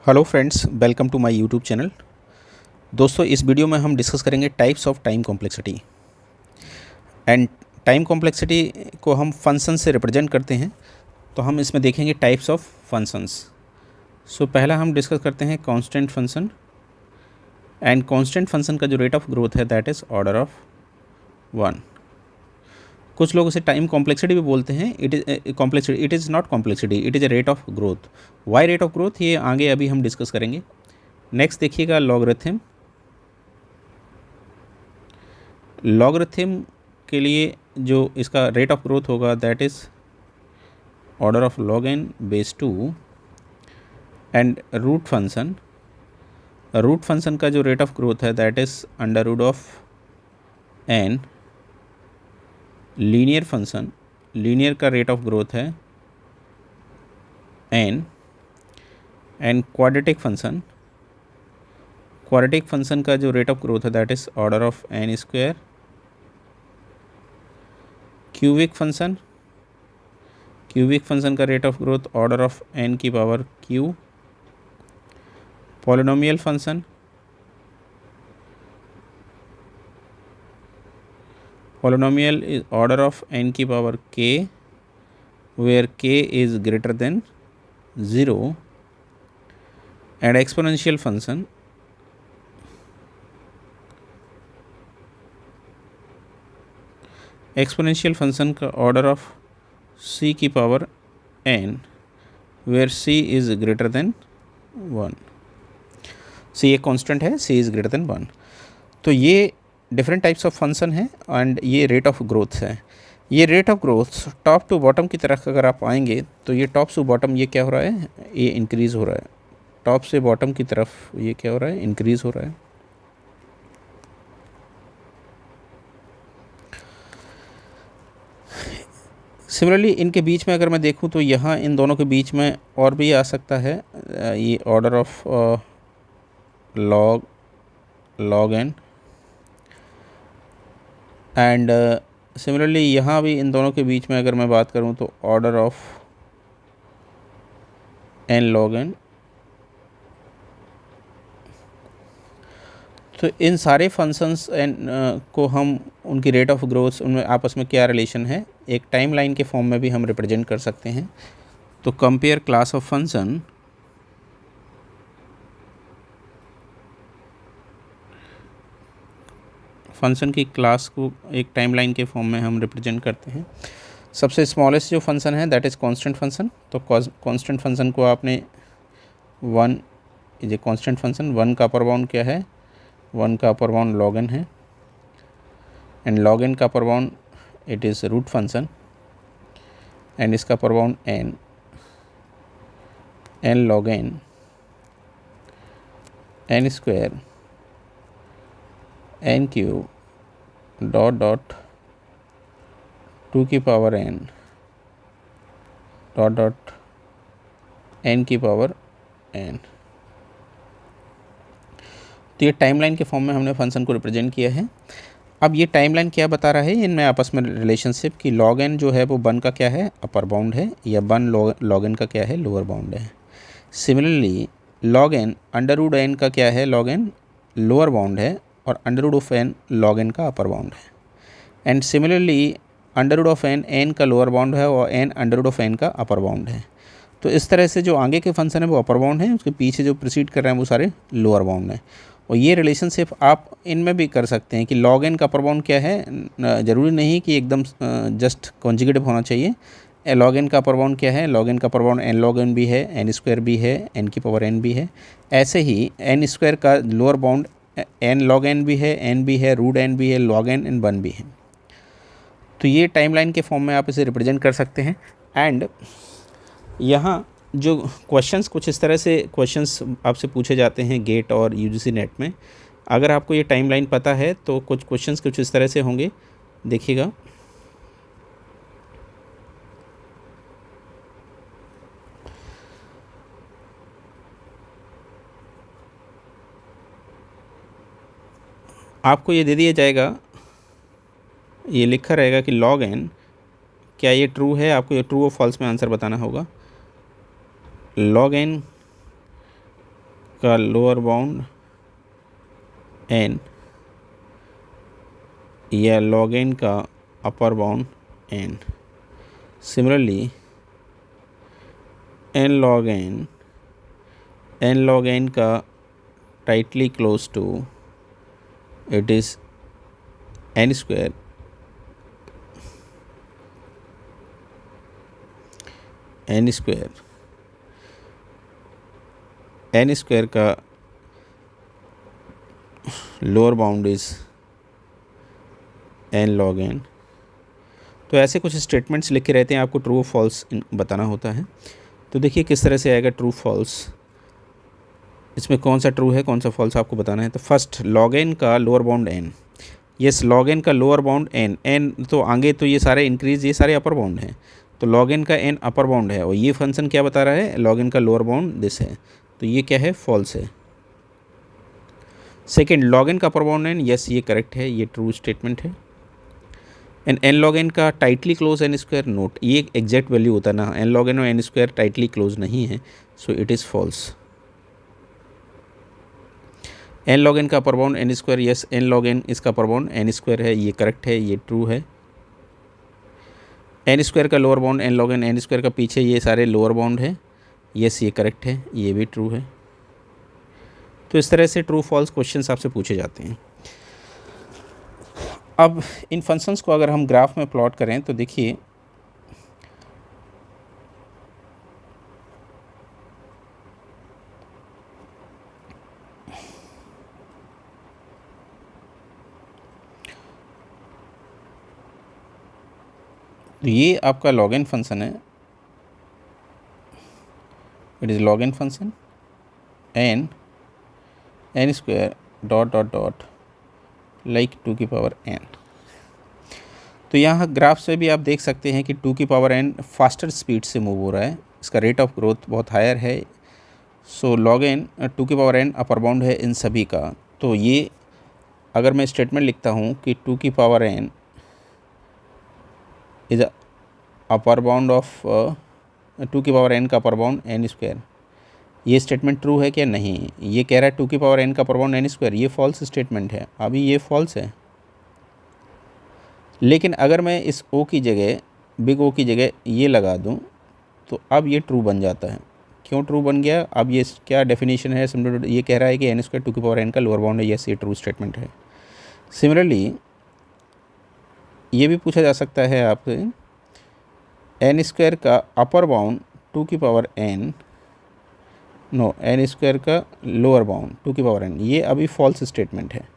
Hello friends, welcome to my YouTube channel. दोस्तों, इस video में हम डिस्कस करेंगे types of time complexity. And time complexity को हम फंक्शन से रिप्रेजेंट करते हैं, तो हम इसमें देखेंगे टाइप्स ऑफ फंक्शंस। सो पहला हम डिस्कस करते हैं constant function. And constant function का जो रेट ऑफ ग्रोथ है दैट इज़ ऑर्डर ऑफ 1। कुछ लोग उसे टाइम कॉम्प्लेक्सिटी भी बोलते हैं। It is complexity, it is not complexity, it is a rate of growth. Why rate of growth, ये आगे अभी हम डिस्कस करेंगे। नेक्स्ट देखिएगा लॉगरिथम। लॉगरिथम के लिए जो इसका रेट ऑफ ग्रोथ होगा that is order of log n base 2। And root function का जो रेट ऑफ ग्रोथ है that is under root of n। Linear function, linear का रेट ऑफ ग्रोथ है n। एंड क्वाड्रेटिक फंक्शन का जो rate of growth है that is order of n square. Cubic function का rate of growth order of n की power q। Polynomial is order of n की power k where k is greater than 0। And exponential function का order of c की power n where c is greater than 1। c एक कांस्टेंट है, c is greater than 1। तो ये different types of function है and ये रेट ऑफ ग्रोथ है। ये rate of growth top to bottom की तरफ अगर आप आएंगे तो ये टॉप टू बॉटम ये क्या हो रहा है, ये इंक्रीज़ हो रहा है। टॉप से बॉटम की तरफ ये क्या हो रहा है, इंक्रीज़ हो रहा है। सिमिलरली इनके बीच में अगर मैं देखूं तो यहाँ इन दोनों के बीच में और भी आ सकता है ये order of log n। And similarly यहाँ भी इन दोनों के बीच में अगर मैं बात करूँ तो order of n log n। तो इन सारे फंक्शंस को हम उनकी रेट ऑफ ग्रोथ, उनमें आपस में क्या रिलेशन है, एक टाइम लाइन के फॉर्म में भी हम रिप्रेजेंट कर सकते हैं। तो कंपेयर क्लास ऑफ फंक्शन की क्लास को एक टाइम लाइन के फॉर्म में हम रिप्रेजेंट करते हैं। सबसे स्मॉलेस्ट जो फंक्शन है दैट इज़ कांस्टेंट फंक्शन। तो कांस्टेंट फंक्शन को आपने 1 इज ए कांस्टेंट फंक्शन। 1 का अपर बाउंड क्या है, 1 का अपर बाउंड log n है। एंड log n का upper bound it is root function. And इसका upper bound n log n square n cube dot dot 2 की power n dot dot n की power n। तो ये timeline के form में हमने फंक्शन को रिप्रेजेंट किया है। अब ये टाइमलाइन क्या बता रहा है, इनमें आपस में रिलेशनशिप कि log n जो है वो 1 का क्या है, अपर बाउंड है, या 1 log n का क्या है, लोअर बाउंड है। Similarly log n under root n का क्या है, log n लोअर बाउंड है, और under root of n log n का अपर बाउंड है। And similarly under root of n का लोअर बाउंड है और n under root of n का अपर बाउंड है। तो इस तरह से जो आगे के फंक्शन है वो अपर बाउंड है, उसके पीछे जो प्रोसीड कर रहे हैं वो सारे लोअर बाउंड हैं। और ये रिलेशनशिप आप इनमें भी कर सकते हैं कि log n का अपर बाउंड क्या है, ज़रूरी नहीं कि एकदम जस्ट कॉन्जिक्यूटिव होना चाहिए। log n का अपर बाउंड क्या है, log n का upper bound n log n भी है, n स्क्वायर भी है, n की पावर n भी है। ऐसे ही n स्क्वायर का lower bound n log n भी है, n भी है, रूट n भी है, log n एंड 1 भी है। तो ये टाइमलाइन के फॉर्म में आप इसे रिप्रेजेंट कर सकते हैं। एंड यहाँ जो क्वेश्चंस कुछ इस तरह से क्वेश्चंस आपसे पूछे जाते हैं गेट और यूजीसी नेट में। अगर आपको ये टाइमलाइन पता है तो कुछ क्वेश्चंस कुछ इस तरह से होंगे, देखिएगा। आपको ये दे दिया जाएगा, ये लिखा रहेगा कि log n क्या ये ट्रू है, आपको ये ट्रू और फॉल्स में आंसर बताना होगा। log n का लोअर बाउंड n या log n का अपर बाउंड n। सिमिलरली n log n का tightly close to it is n square का lower bound is n log n। तो ऐसे कुछ स्टेटमेंट्स लिखे रहते हैं, आपको ट्रू फॉल्स बताना होता है। तो देखिए किस तरह से आएगा ट्रू फॉल्स, इसमें कौन सा ट्रू है कौन सा फॉल्स आपको बताना है। तो फर्स्ट log n का lower bound n, yes log n का लोअर बाउंड n तो आगे तो ये सारे इंक्रीज, ये सारे अपर बाउंड हैं, तो log n का n अपर बाउंड है और ये फंक्शन क्या बता रहा है, log n का लोअर बाउंड दिस है, तो ये क्या है, फॉल्स है। सेकेंड log n का अपर बाउंड n, यस ये करेक्ट है, ये ट्रू स्टेटमेंट है। एंड n log n का tightly close n square note, ये एक एग्जैक्ट वैल्यू होता है ना, n log n और n स्क्वायर टाइटली क्लोज नहीं है, so it is false. n log n का upper bound n square, yes n log n इसका अपर बाउंड n स्क्वायर है, ये करेक्ट है, ये ट्रू है। n स्क्वायर का lower bound n log n square का पीछे ये सारे लोअर बाउंड है, यस ये करेक्ट है, ये भी ट्रू है। तो इस तरह से ट्रू फॉल्स क्वेश्चंस आपसे पूछे जाते हैं। अब इन फंक्शंस को अगर हम ग्राफ में प्लॉट करें तो देखिए तो ये आपका log n फंक्शन है, it is log n function n square dot dot dot like 2 की पावर n। तो यहाँ ग्राफ से भी आप देख सकते हैं कि 2 की पावर n फास्टर स्पीड से मूव हो रहा है, इसका रेट ऑफ ग्रोथ बहुत हायर है। सो log n 2 की पावर n अपर बाउंड है इन सभी का। तो ये अगर मैं स्टेटमेंट लिखता हूँ कि 2 की power n is upper bound of 2 की पावर n का अपर बाउंड n स्क्वायर, ये स्टेटमेंट ट्रू है क्या, नहीं, ये कह रहा है 2 की पावर n का अपर बाउंड n स्क्वायर, ये फॉल्स स्टेटमेंट है, अभी ये फॉल्स है। लेकिन अगर मैं इस O की जगह, बिग O की जगह ये लगा दूं तो अब ये ट्रू बन जाता है। क्यों ट्रू बन गया, अब ये क्या डेफिनेशन है, ये कह रहा है कि n स्क्वायर 2 की पावर n का लोअर बाउंड है, यस ये ट्रू स्टेटमेंट है। सिमिलरली ये भी पूछा जा सकता है आपसे, n स्क्वायर का अपर बाउंड 2 की power n, no n square का लोअर बाउंड 2 की पावर n, ये अभी फॉल्स स्टेटमेंट है।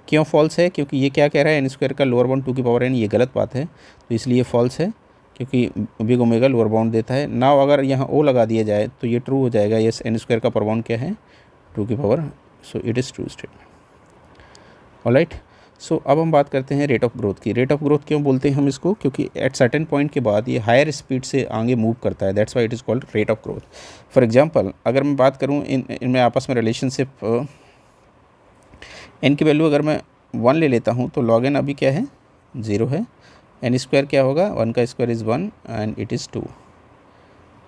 क्यों फॉल्स है, क्योंकि ये क्या कह रहा है, n स्क्वायर का लोअर बाउंड 2 की पावर n, ये गलत बात है, तो इसलिए फॉल्स है, क्योंकि बिग ओमेगा लोअर बाउंड देता है। नाउ अगर यहाँ O लगा दिया जाए तो ये ट्रू हो जाएगा, यस n स्क्वायर का अपर बाउंड क्या है 2 की power, so it is true statement. Alright, so अब हम बात करते हैं रेट ऑफ ग्रोथ की। रेट ऑफ ग्रोथ क्यों बोलते हैं हम इसको, क्योंकि एट सर्टेन पॉइंट के बाद ये हायर स्पीड से आगे मूव करता है, that's why it is called rate of growth. For example अगर मैं बात करूँ इनमें आपस में रिलेशनशिप, n की वैल्यू अगर मैं 1 ले लेता हूँ तो log n अभी क्या है 0 है, n स्क्वायर क्या होगा 1 का square is 1 and it is 2।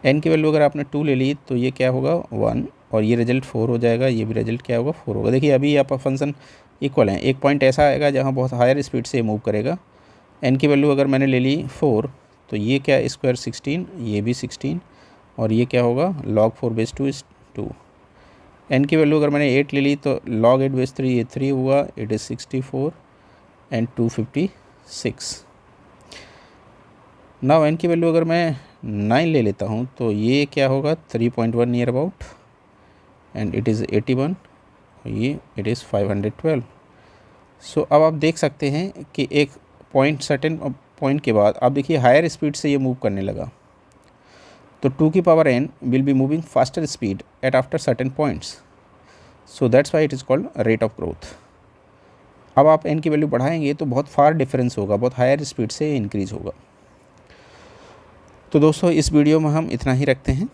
n की वैल्यू अगर आपने 2 ले ली तो ये क्या होगा 1 और ये रिजल्ट 4 हो जाएगा, ये भी रिजल्ट क्या होगा 4 होगा। देखिए अभी आप फंक्शन इक्वल हैं, एक पॉइंट ऐसा आएगा जहाँ बहुत हायर स्पीड से मूव करेगा। n की वैल्यू अगर मैंने ले ली 4 तो ये क्या स्क्वायर 16, ये भी 16 और ये क्या होगा log 4 बेस 2 इज़ 2। n की वैल्यू अगर मैंने 8 ले ली तो log 8 बेस 3 ये 3 हुआ, it is 64 and 256। Now n की वैल्यू अगर मैं 9 ले लेता हूँ तो ये क्या होगा 3.1 near about and it is 81, ये इट इज़ 512। सो अब आप देख सकते हैं कि एक पॉइंट सर्टेन पॉइंट के बाद आप देखिए हायर स्पीड से ये मूव करने लगा, तो 2 की power n will be moving faster speed at after certain points, so that's why it is called rate of growth. अब आप n की वैल्यू बढ़ाएंगे तो बहुत फार डिफरेंस होगा, बहुत हायर स्पीड से इंक्रीज़ होगा। तो दोस्तों इस वीडियो में हम इतना ही रखते हैं।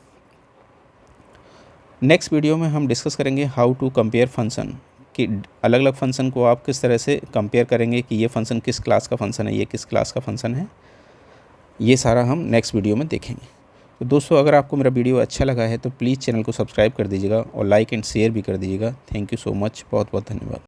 नेक्स्ट वीडियो में हम डिस्कस करेंगे हाउ टू कंपेयर फंक्शन, कि अलग अलग फंक्शन को आप किस तरह से कंपेयर करेंगे कि ये फंक्शन किस क्लास का फंक्शन है, ये किस क्लास का फंक्शन है, ये सारा हम नेक्स्ट वीडियो में देखेंगे। तो दोस्तों अगर आपको मेरा वीडियो अच्छा लगा है तो प्लीज़ चैनल को सब्सक्राइब कर दीजिएगा और लाइक एंड शेयर भी कर दीजिएगा। थैंक यू सो मच, बहुत बहुत धन्यवाद।